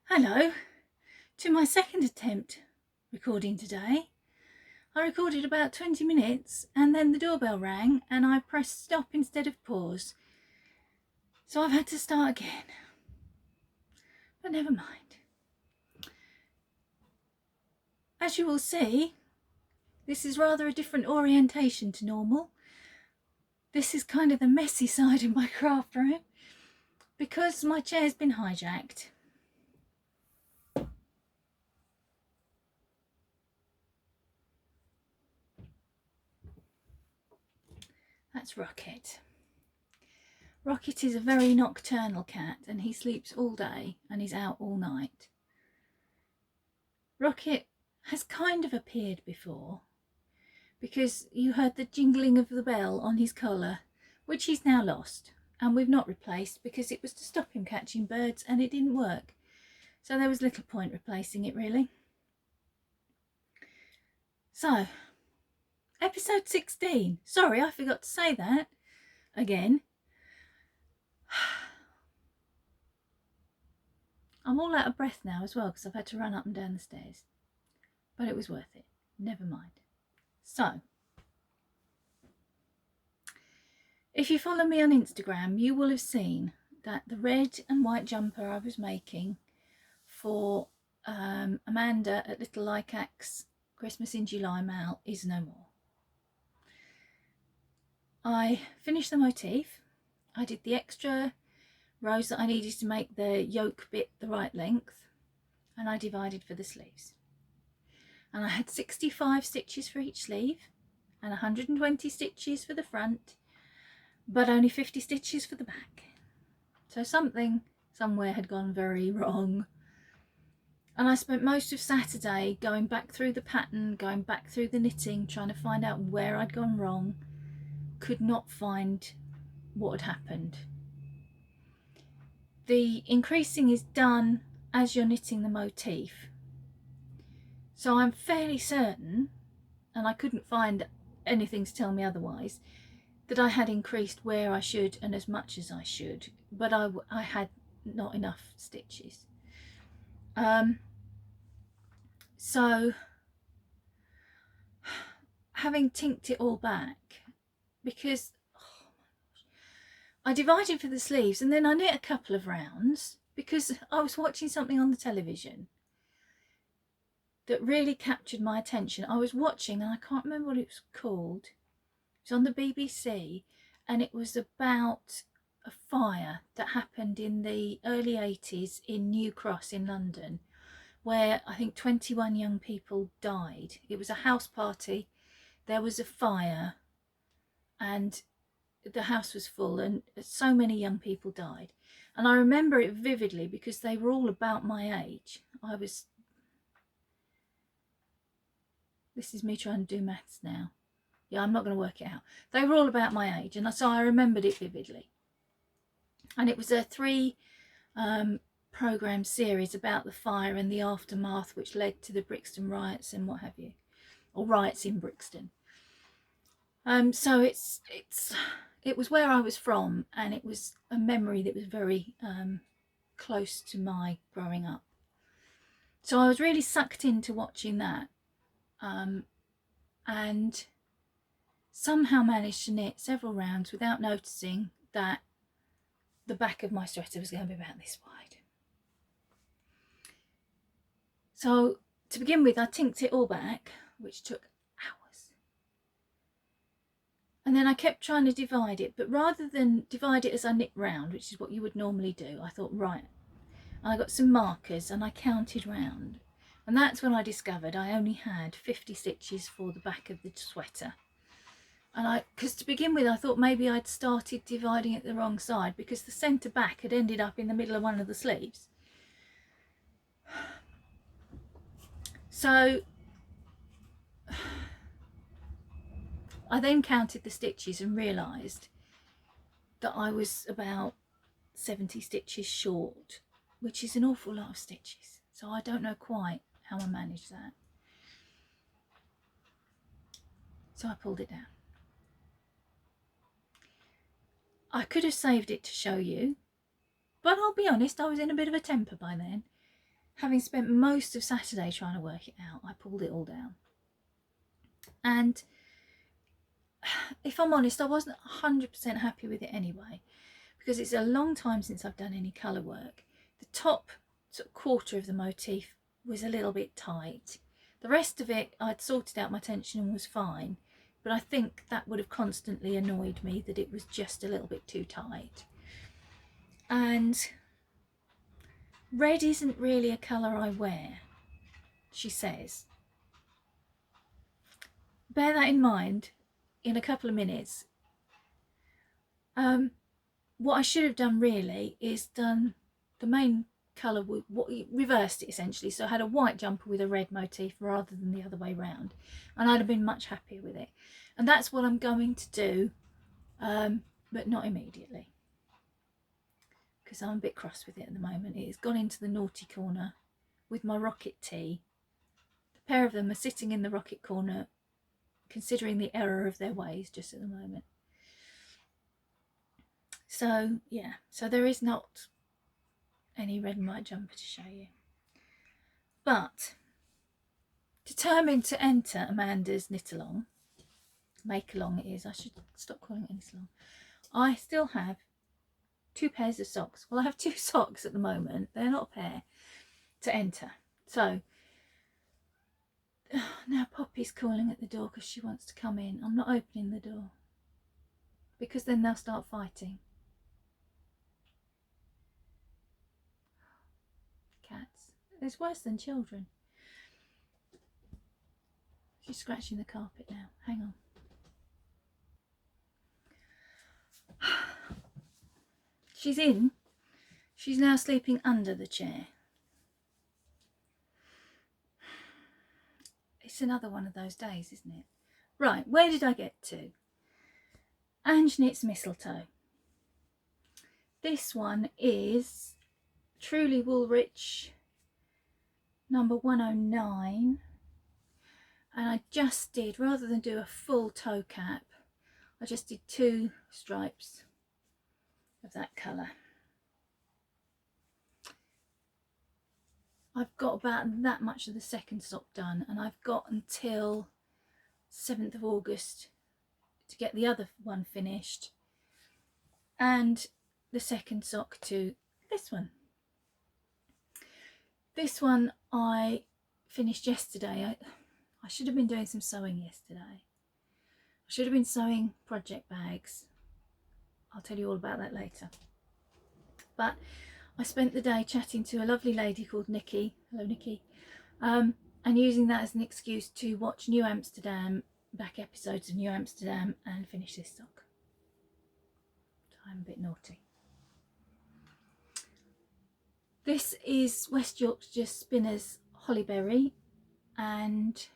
Hello to my second attempt recording today. I recorded about 20 minutes and then the doorbell rang and I pressed stop instead of pause. So I've had to start again. But never mind. As you will see, this is rather a different orientation to normal. This is kind of the messy side of my craft room because my chair's been hijacked. That's Rocket. Rocket is a very nocturnal cat and he sleeps all day and he's out all night. Rocket has kind of appeared before because you heard the jingling of the bell on his collar, which he's now lost and we've not replaced because it was to stop him catching birds and it didn't work. So there was little point replacing it really. So, episode 16. Sorry, I forgot to say that again. I'm all out of breath now as well because I've had to run up and down the stairs. But it was worth it. Never mind. So, if you follow me on Instagram, you will have seen that the red and white jumper I was making for Amanda at Little Lycac's Christmas in July mail is no more. I finished the motif. I did the extra rows that I needed to make the yoke bit the right length, and I divided for the sleeves. And I had 65 stitches for each sleeve and 120 stitches for the front, but only 50 stitches for the back. So something somewhere had gone very wrong. And I spent most of Saturday going back through the pattern, going back through the knitting, trying to find out where I'd gone wrong. Could not find what had happened. The increasing is done as you're knitting the motif. So I'm fairly certain, and I couldn't find anything to tell me otherwise, that I had increased where I should and as much as I should, but I had not enough stitches. So having tinked it all back, because I divided for the sleeves and then I knit a couple of rounds because I was watching something on the television that really captured my attention. I was watching, and I can't remember what it was called. It was on the BBC, and it was about a fire that happened in the early 80s in New Cross in London, where I think 21 young people died. It was a house party, there was a fire, and the house was full, and so many young people died. And I remember it vividly because they were all about my age. This is me trying to do maths now. Yeah, I'm not going to work it out. They were all about my age, and so I remembered it vividly. And it was a 3 programme series about the fire and the aftermath, which led to the Brixton riots and what have you, or riots in Brixton. So it was where I was from, and it was a memory that was very close to my growing up. So I was really sucked into watching that. And somehow managed to knit several rounds without noticing that the back of my sweater was going to be about this wide. So to begin with, I tinked it all back, which took hours. And then I kept trying to divide it, but rather than divide it as I knit round, which is what you would normally do, I thought, right, I got some markers and I counted round. And that's when I discovered I only had 50 stitches for the back of the sweater. And because to begin with, I thought maybe I'd started dividing it the wrong side because the centre back had ended up in the middle of one of the sleeves. So I then counted the stitches and realised that I was about 70 stitches short, which is an awful lot of stitches. So I don't know quite how I managed that. So I pulled it down. I could have saved it to show you, but I'll be honest, I was in a bit of a temper by then. having spent most of Saturday trying to work it out, I pulled it all down. And if I'm honest, I wasn't 100% happy with it anyway, because it's a long time since I've done any colour work. The top sort of quarter of the motif was a little bit tight. The rest of it, I'd sorted out my tension and was fine, but I think that would have constantly annoyed me, that it was just a little bit too tight. And red isn't really a colour I wear, she says. Bear that in mind in a couple of minutes. What I should have done really is done the main colour, reversed it essentially, so I had a white jumper with a red motif rather than the other way round, and I'd have been much happier with it. And that's what I'm going to do, but not immediately, because I'm a bit cross with it at the moment. It has gone into the naughty corner with my rocket tea. The pair of them are sitting in the rocket corner, considering the error of their ways just at the moment. So yeah, so there is not any red and white jumper to show you. But determined to enter Amanda's knit-along, make-along it is, I should stop calling it knit-along, I still have 2 pairs of socks. Well, I have 2 socks at the moment, they're not a pair, to enter. So now Poppy's calling at the door because she wants to come in. I'm not opening the door, because then they'll start fighting. Cats. It's worse than children. She's scratching the carpet now. Hang on. She's in. She's now sleeping under the chair. It's another one of those days, isn't it? Right, where did I get to? Ange Knits Mistletoe. This one is Truly Woolrich number 109, and I just did, rather than do a full toe cap, I just did 2 stripes of that colour. I've got about that much of the second sock done, and I've got until 7th of August to get the other one finished, and the second sock to this one. This one I finished yesterday. I should have been doing some sewing yesterday. I should have been sewing project bags. I'll tell you all about that later. But I spent the day chatting to a lovely lady called Nikki. Hello, Nikki. And using that as an excuse to watch New Amsterdam, back episodes of New Amsterdam, and finish this sock. So I'm a bit naughty. This is West Yorkshire Spinners Hollyberry and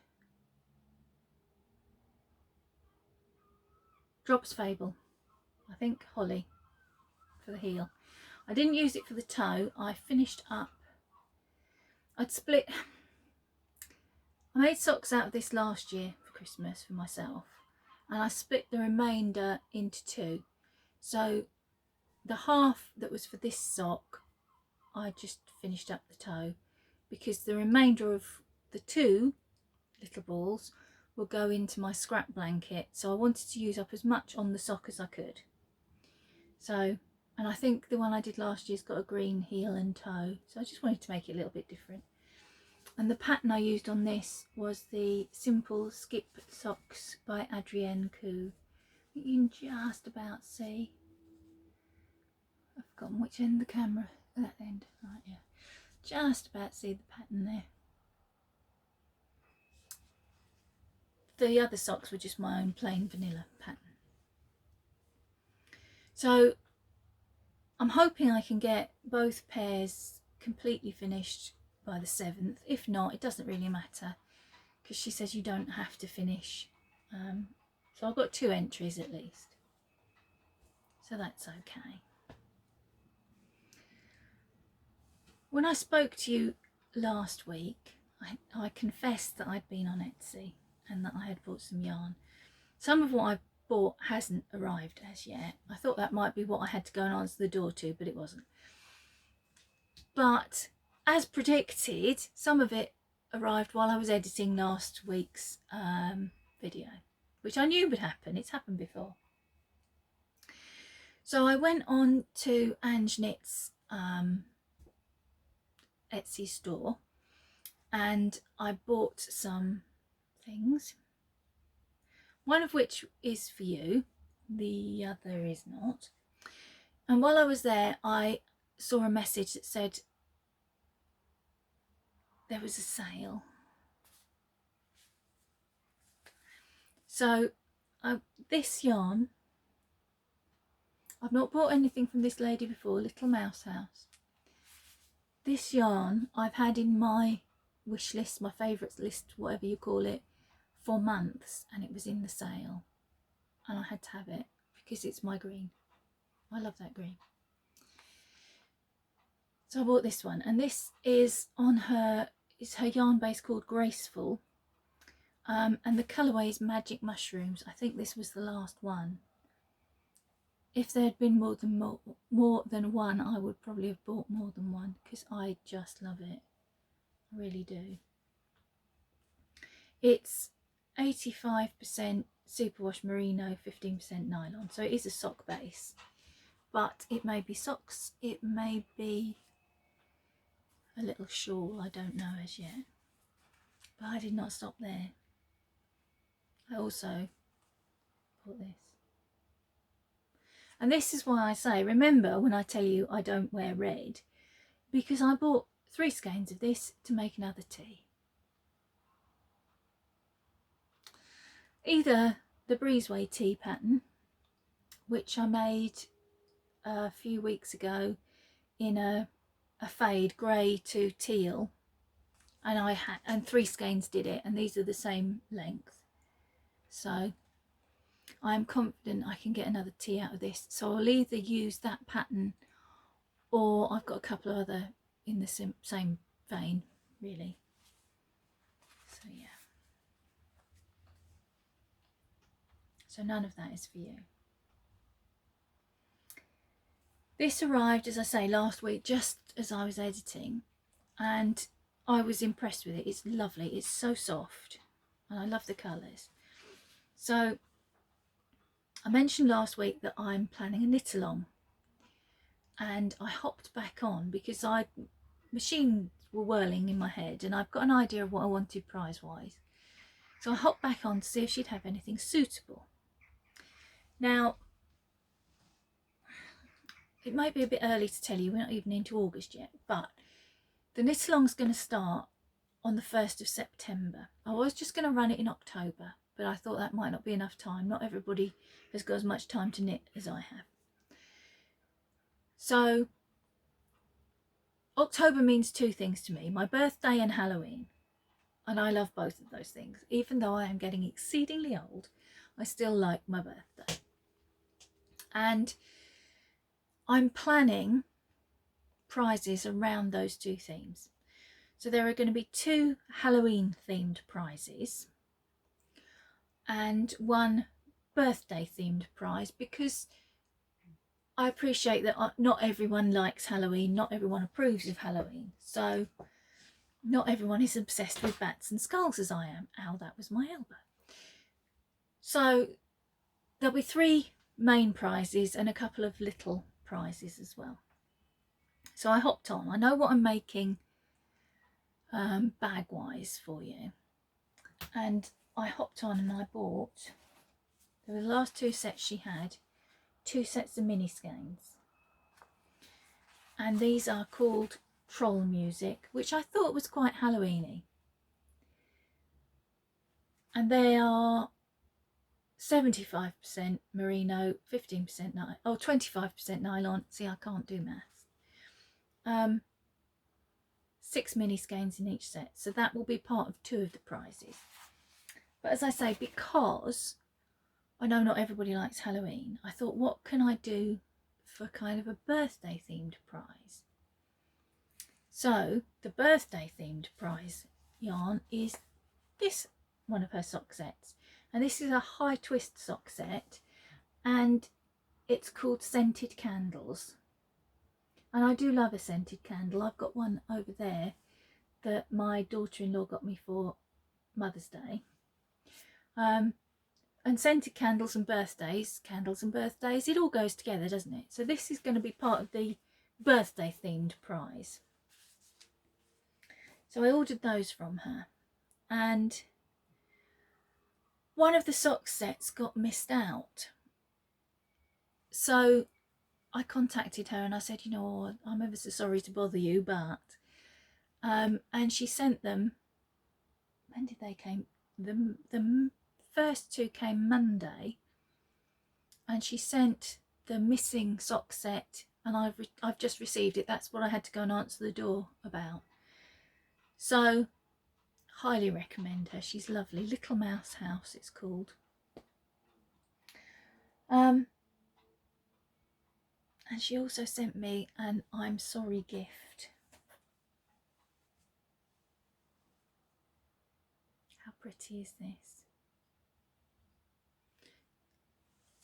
Drops Fable. I think holly for the heel. I didn't use it for the toe. I finished up. I made socks out of this last year for Christmas for myself, and I split the remainder into 2. So the half that was for this sock, I just finished up the toe, because the remainder of the 2 little balls will go into my scrap blanket. So I wanted to use up as much on the sock as I could. So, and I think the one I did last year's got a green heel and toe, so I just wanted to make it a little bit different. And the pattern I used on this was the Simple Skip Socks by Adrienne Koo. You can just about see. I've forgotten which end of the camera. That end, right, yeah. Just about see the pattern there. The other socks were just my own plain vanilla pattern. So I'm hoping I can get both pairs completely finished by the 7th. If not, it doesn't really matter, because she says you don't have to finish. So I've got 2 entries at least, so that's okay. When I spoke to you last week, I confessed that I'd been on Etsy and that I had bought some yarn. Some of what I've bought hasn't arrived as yet. I thought that might be what I had to go and answer the door to, but it wasn't. But as predicted, some of it arrived while I was editing last week's video, which I knew would happen. It's happened before. So I went on to Ange Knit's Etsy store and I bought some things, one of which is for you, the other is not. And while I was there, I saw a message that said there was a sale. So this yarn, I've not bought anything from this lady before, Little Mouse House. This yarn I've had in my wish list, my favourites list, whatever you call it, for months, and it was in the sale and I had to have it because it's my green. I love that green. So I bought this one, and this is on her, it's her yarn base called Graceful, and the colourway is Magic Mushrooms. I think this was the last one. If there had been more than one, I would probably have bought more than one because I just love it. I really do. It's 85% superwash merino, 15% nylon, so it is a sock base, but it may be socks, it may be a little shawl, I don't know as yet. But I did not stop there. I also bought this. And this is why I say, remember when I tell you I don't wear red, because I bought 3 skeins of this to make another tea. Either the Breezeway tea pattern, which I made a few weeks ago in a fade grey to teal, and 3 skeins did it, and these are the same length. So I'm confident I can get another tea out of this. So I'll either use that pattern, or I've got a couple of other in the same vein, really. So yeah. So none of that is for you. This arrived, as I say, last week, just as I was editing, and I was impressed with it. It's lovely. It's so soft, and I love the colours. So I mentioned last week that I'm planning a knit-along, and I hopped back on because machines were whirling in my head and I've got an idea of what I wanted price-wise. So I hopped back on to see if she'd have anything suitable. Now, it might be a bit early to tell you, we're not even into August yet, but the knit-along's going to start on the 1st of September. I was just going to run it in October, but I thought that might not be enough time. Not everybody has got as much time to knit as I have. So October means 2 things to me, my birthday and Halloween. And I love both of those things. Even though I am getting exceedingly old, I still like my birthday. And I'm planning prizes around those 2 themes. So there are going to be 2 Halloween themed prizes and 1 birthday themed prize, because I appreciate that not everyone likes Halloween, not everyone approves of Halloween. So not everyone is obsessed with bats and skulls as I am. Ow, that was my elbow. So there'll be 3 main prizes and a couple of little prizes as well. So I hopped on. I know what I'm making bag wise for you, and I hopped on and I bought, there were the last 2 sets she had, 2 sets of mini skeins, and these are called Troll Music, which I thought was quite Halloweeny, and they are 75% merino, 15% nylon, 25% nylon. See, I can't do maths. 6 mini skeins in each set, so that will be part of 2 of the prizes. But as I say, because I know not everybody likes Halloween, I thought, what can I do for kind of a birthday themed prize? So the birthday themed prize yarn is this one of her sock sets, and this is a high twist sock set, and it's called Scented Candles. And I do love a scented candle. I've got one over there that my daughter-in-law got me for Mother's Day. And scented candles and birthdays, it all goes together, doesn't it? So this is going to be part of the birthday themed prize. So I ordered those from her, and one of the sock sets got missed out. So I contacted her and I said, you know, I'm ever so sorry to bother you, but and she sent them. When did they came? The first two came Monday, and she sent the missing sock set, and I've just received it. That's what I had to go and answer the door about. So highly recommend her. She's lovely. Little Mouse House it's called. And she also sent me an I'm sorry gift. How pretty is this?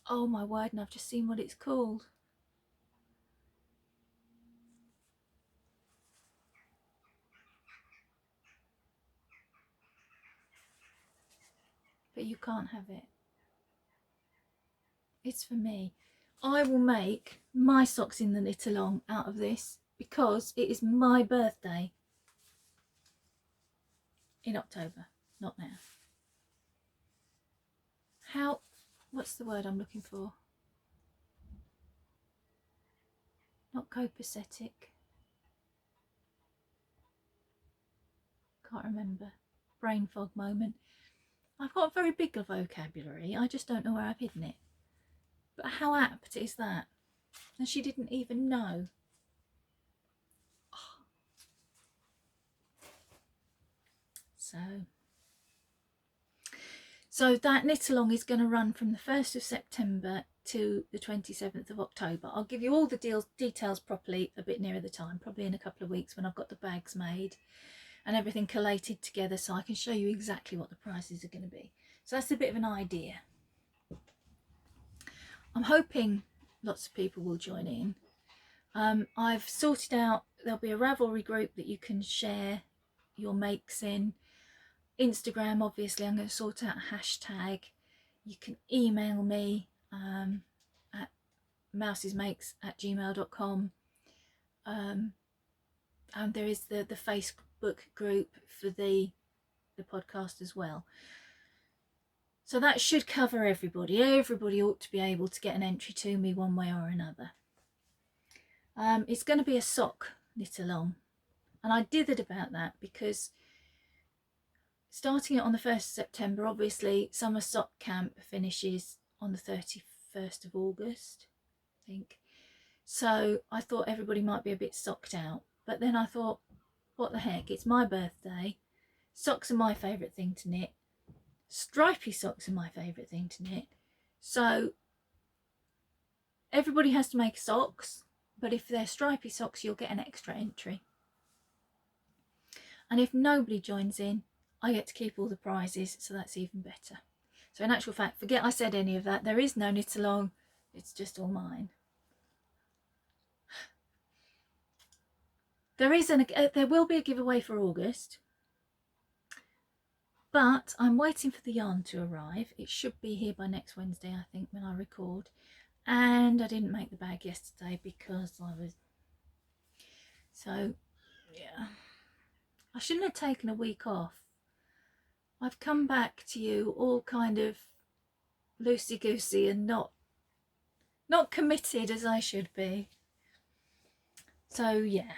Oh my word, and I've just seen what it's called. But you can't have it. It's for me. I will make my socks in the Knitalong out of this because it is my birthday in October, not now. What's the word I'm looking for? Not copacetic. Can't remember. Brain fog moment. I've got a very big vocabulary. I just don't know where I've hidden it. But how apt is that? And she didn't even know. Oh. So that Knitalong is going to run from the 1st of September to the 27th of October. I'll give you all the details properly a bit nearer the time, probably in a couple of weeks when I've got the bags made and everything collated together, so I can show you exactly what the prices are going to be. So that's a bit of an idea. I'm hoping lots of people will join in. I've sorted out, there'll be a Ravelry group that you can share your makes in. Instagram, obviously, I'm going to sort out a hashtag. You can email me at mousesmakes@gmail.com. And there is the Facebook group for the podcast as well. So that should cover everybody. Everybody ought to be able to get an entry to me one way or another. It's going to be a sock Knitalong, and I dithered about that because starting it on the 1st of September, obviously summer sock camp finishes on the 31st of August, I think. So I thought everybody might be a bit socked out, but then I thought, what the heck, it's my birthday. Socks are my favourite thing to knit. Stripy socks are my favourite thing to knit. So everybody has to make socks, but if they're stripy socks, you'll get an extra entry. And if nobody joins in, I get to keep all the prizes, so that's even better. So in actual fact, forget I said any of that. There is no Knitalong, it's just all mine. There will be a giveaway for August, but I'm waiting for the yarn to arrive. It should be here by next Wednesday, I think, when I record. And I didn't make the bag yesterday because I was... So, yeah. I shouldn't have taken a week off. I've come back to you all kind of loosey-goosey and not committed as I should be. So, yeah.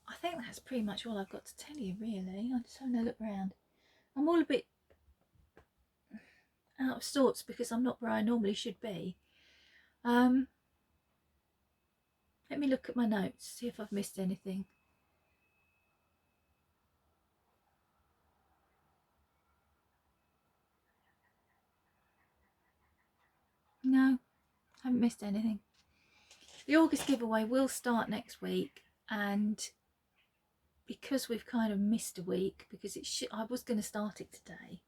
I think that's pretty much all I've got to tell you, really. I'm just having a look around. I'm all a bit out of sorts because I'm not where I normally should be. Let me look at my notes, see if I've missed anything. No, haven't missed anything. The August giveaway will start next week, and because we've kind of missed a week, because I was going to start it today,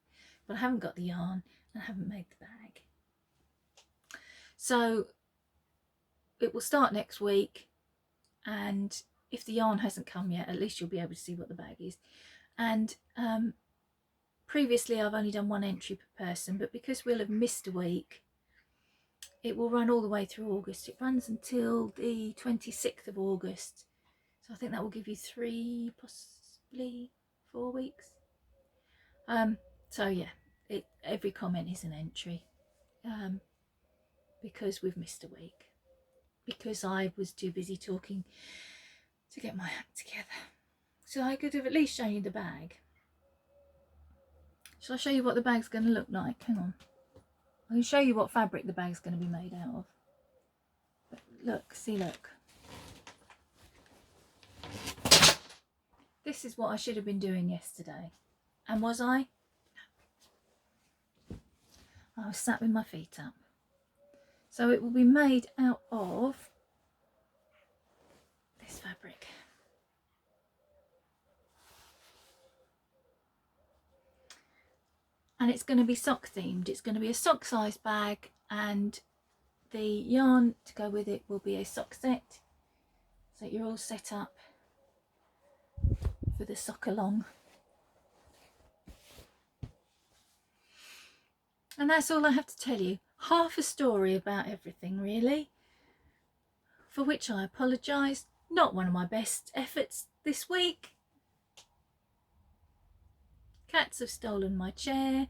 but I haven't got the yarn and I haven't made the bag. So it will start next week, and if the yarn hasn't come yet, at least you'll be able to see what the bag is. And previously I've only done 1 entry per person, but because we'll have missed a week, it will run all the way through August. It runs until the 26th of August, so I think that will give you 3, possibly 4 weeks. So yeah, every comment is an entry, because we've missed a week, because I was too busy talking to get my act together. So I could have at least shown you the bag. Shall I show you what the bag's going to look like? Hang on. I can show you what fabric the bag's going to be made out of. But look, see, look. This is what I should have been doing yesterday. And was I? I was sat with my feet up. So it will be made out of this fabric. And it's going to be sock themed. It's going to be a sock size bag, and the yarn to go with it will be a sock set, so you're all set up for the sock along. And that's all I have to tell you. Half a story about everything, really, for which I apologise. Not one of my best efforts this week. Cats have stolen my chair.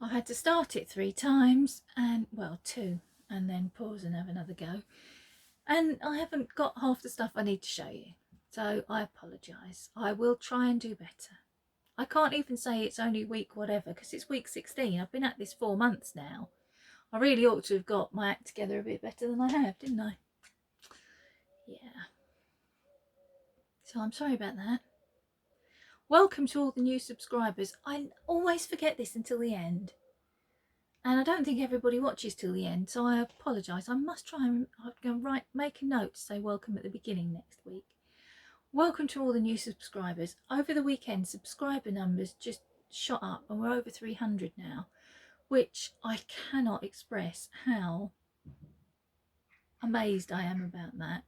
I had to start it 3 times, and well, 2, and then pause and have another go. And I haven't got half the stuff I need to show you. So I apologise. I will try and do better. I can't even say it's only week whatever, because it's week 16. I've been at this 4 months now. I really ought to have got my act together a bit better than I have, didn't I? Yeah. So I'm sorry about that. Welcome to all the new subscribers. I always forget this until the end, and I don't think everybody watches till the end, so I apologise. I must try and make a note to say welcome at the beginning next week. Welcome to all the new subscribers. Over the weekend, subscriber numbers just shot up, and we're over 300 now, which I cannot express how amazed I am about that.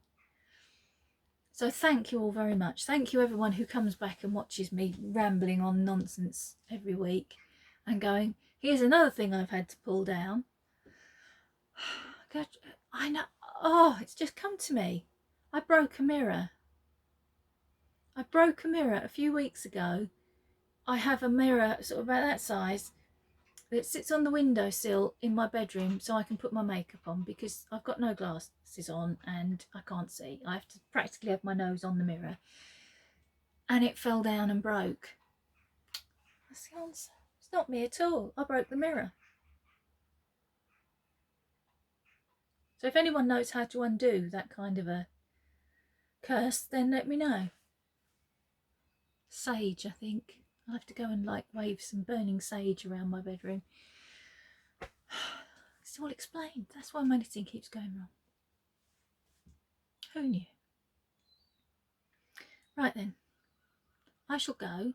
So thank you all very much. Thank you everyone who comes back and watches me rambling on nonsense every week and going, here's another thing I've had to pull down. God, I know. Oh, it's just come to me. I broke a mirror. I broke a mirror a few weeks ago. I have a mirror sort of about that size that sits on the windowsill in my bedroom so I can put my makeup on, because I've got no glasses on and I can't see. I have to practically have my nose on the mirror. And it fell down and broke. That's the answer. It's not me at all. I broke the mirror. So if anyone knows how to undo that kind of a curse, then let me know. Sage, I think. I'll have to go and like wave some burning sage around my bedroom. It's all explained. That's why my knitting keeps going wrong. Who knew? Right then, I shall go,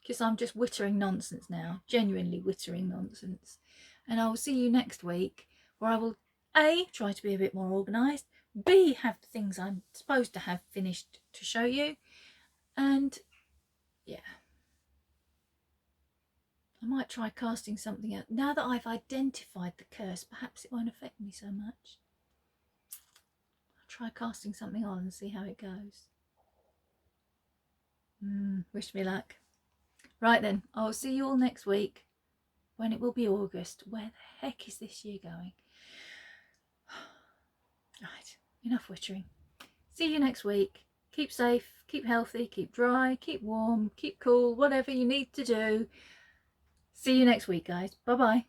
because I'm just wittering nonsense now, genuinely wittering nonsense. And I will see you next week, where I will A, try to be a bit more organised, B, have the things I'm supposed to have finished to show you, and yeah. I might try casting something out. Now that I've identified the curse, perhaps it won't affect me so much. I'll try casting something on and see how it goes. Wish me luck. Right then, I'll see you all next week, when it will be August. Where the heck is this year going? Right, enough wittering. See you next week. Keep safe, keep healthy, keep dry, keep warm, keep cool, whatever you need to do. See you next week, guys. Bye-bye.